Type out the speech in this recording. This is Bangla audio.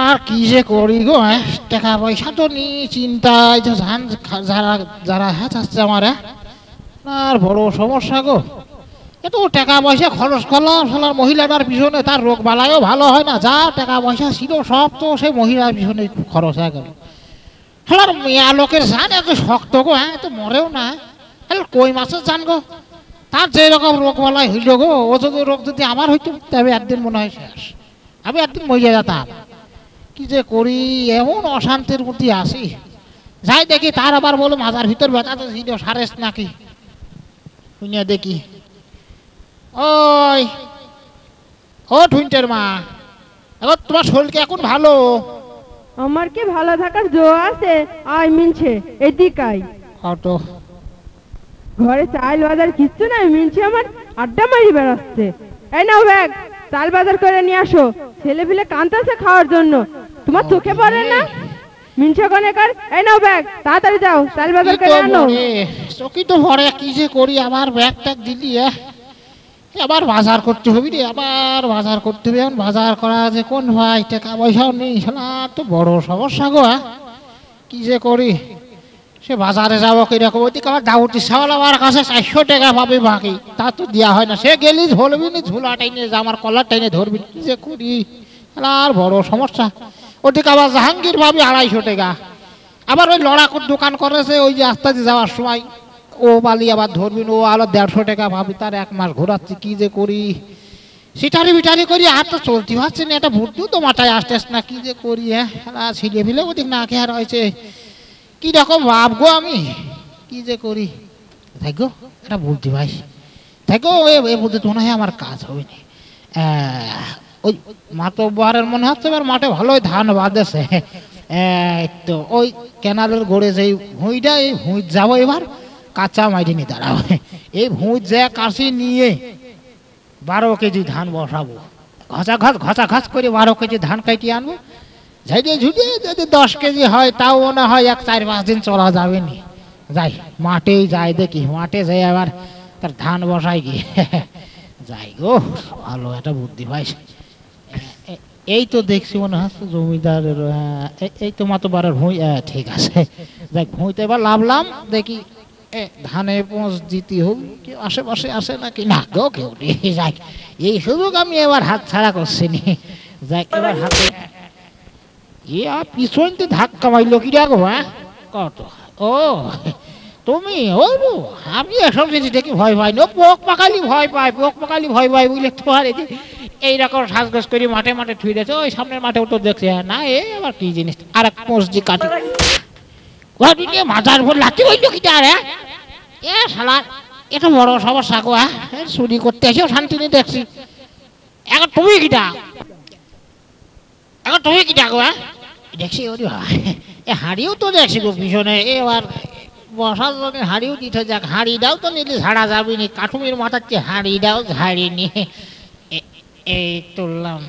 আর কি যে করি গো, হ্যাঁ টাকা পয়সা তো নি চিন্তায় তো যারা যারা হ্যাঁ চাচ্ছে আমার, হ্যাঁ আর বড় সমস্যা গো। এত টাকা পয়সা খরচ করলাম শালার মহিলাটার পিছনে, তার রোগ বালাইও ভালো হয় না, যা টাকা পয়সা ছিল সব তো সেই মহিলার পিছনে খরচ হয়ে গেল। শালার মেয়া লোকের জান এত শক্ত গো, হ্যাঁ তো মরেও না। কই মাছের জান গো, তার যে রকম রোগ বালাই হইল গো, ও যদি রোগ যদি আমার হইতো তবে একদিন মনে হয় শেষ, আমি একদিন মরে যেতাম। কি যে করি, এমন অশান্তির মধ্যে আসি। যাই দেখি তার আবার বলো মাজার ভিতর ব্যথা তো ছিল সারেস নাকি, শুনিয়া দেখি। ওই ও ঠুইনটের মা, এখন তোমার শরীর কি এখন ভালো? আমার কি ভালো থাকার জো আছে? আয় মিনছে এদিকাই। অত ঘরে চাল বাজার কিচ্ছু নাই, মিনছে আমার আড্ডা মারি বেড়াচ্ছে। এই নাও ব্যাগ, চাল বাজার করে নিয়ে আসো, ছেলে পিলে কাঁদতেছে খাওয়ার জন্য, তোমার চোখে পড়ে না? মিনছে কনেকার, এই নাও ব্যাগ, তাড়াতাড়ি যাও চাল বাজার করে আনো। চকি তো ভরে, কি যে করি, আবার ব্যাগ ট্যাগ দিলি, আবার বাজার করতে হবে রে, আবার বাজার করতে হবে। এখন বাজার করা যে কোন ভাই, টাকা পয়সাও নেই, শোনা তো বড় সমস্যা গো। কি যে করি, সে বাজারে যাবো কিরকম, ওইদিকে আমার দাউটি সাওয়াল আমার কাছে 400 টাকা পাবে বাকি, তা তো দেওয়া হয় না। সে গেলি ধরবি নি, ঝুলা টাইনে আমার কলার টাইনে ধরবি, কি যে করি, আর বড় সমস্যা। ওদিকে আবার জাহাঙ্গীর ভাবি 250 টাকা, আবার ওই লড়াকুর দোকান করেছে ওই যে আস্তে যাওয়ার সময়, ও বালি আবার ধরবি, ও আলো 150 টাকা ভাবি, তার 1 মাস ঘোরাচ্ছি। কি যে করি, সিটারি বিটারি করি, আর তো চলতে পারছি না, এটা বুদ্ধি তো মাথায় আসতেছ না। কি যে করি, ছিঁড়ে ফেলে ওদিক না খেয়ে রয়েছে, কি রকম ভাব গো আমি। কি যে করি, থাকো এটা বুদ্ধি ভাই, থাকো এ বুদ্ধি তো মনে হয় আমার কাজ হবে না। ওই মাতব্বরের মনে হচ্ছে এবার মাঠে ভালোই ধান বাঁধেছে। তো ওই ক্যানালের গোড়ে যেই ভুঁইটা, এই ভুঁই যাবো এবার, কাঁচা মাইরি নি দাঁড়াবো, এই ভুঁই যে কাশি নিয়ে 12 কেজি ধান বসাবো, ঘষা ঘাস করে 12 কেজি ধান কাটিয়ে আনবো। ঝাইয়ে ঝুঁকিয়ে যদি 10 কেজি হয়, তাও মনে হয় 4-5 দিন চলা যাবে নি। যাই মাঠেই যাই, দেখি মাঠে যাই আবার তার ধান বসাই গিয়ে। যাই গো, ভালো একটা বুদ্ধি ভাই। এই তো দেখছি মনে হচ্ছে জমিদারের, এই তো মাতব্বরের ভুঁই, ঠিক আছে। দেখ ভুঁইতে এবার লাভলাম, দেখি ধানে পৌঁছ দিতে হোক, কেউ আশেপাশে আসে নাকি না গো, কেউ নেই। যাই এই সুযোগ আমি এবার হাত ছাড়া করছি নি। যাই এবার হাতে পিছনতে ধাক্কা মারলো কি রাখো, কত ও তুমি, ও আমি এসব জিনিস দেখি ভয় পাই না, পোক পাকালি ভয় পায়, পোক পাকালি ভয় পায় বুঝলে। তোমার এইরকম সাজগোজ করে মাঠে মাঠে ঠুই দিয়েছে, ওই সামনের মাঠেও তো দেখছি না, এ আবার কি জিনিস, আর এক মসজিদ কাটি মাজার ভোর লাঠি হইল কি আর, এ শালা এটা বড় সমস্যা গো। চুরি করতে এসেও শান্তি নেই দেখছি। এখন তুমি কিটা, এখন তুমি কিটা গো, দেখছি ওরে এ হাড়িও তো দেখছি গো পিছনে, এবার বসার জন্য হাড়িও দিতে, যাক হাড়ি দাও তো নিলে ঝাড়া যাবি নি, কাঠুমির মাথার চেয়ে হাড়ি দাও ঝাড়ি নিয়ে এই তুললাম।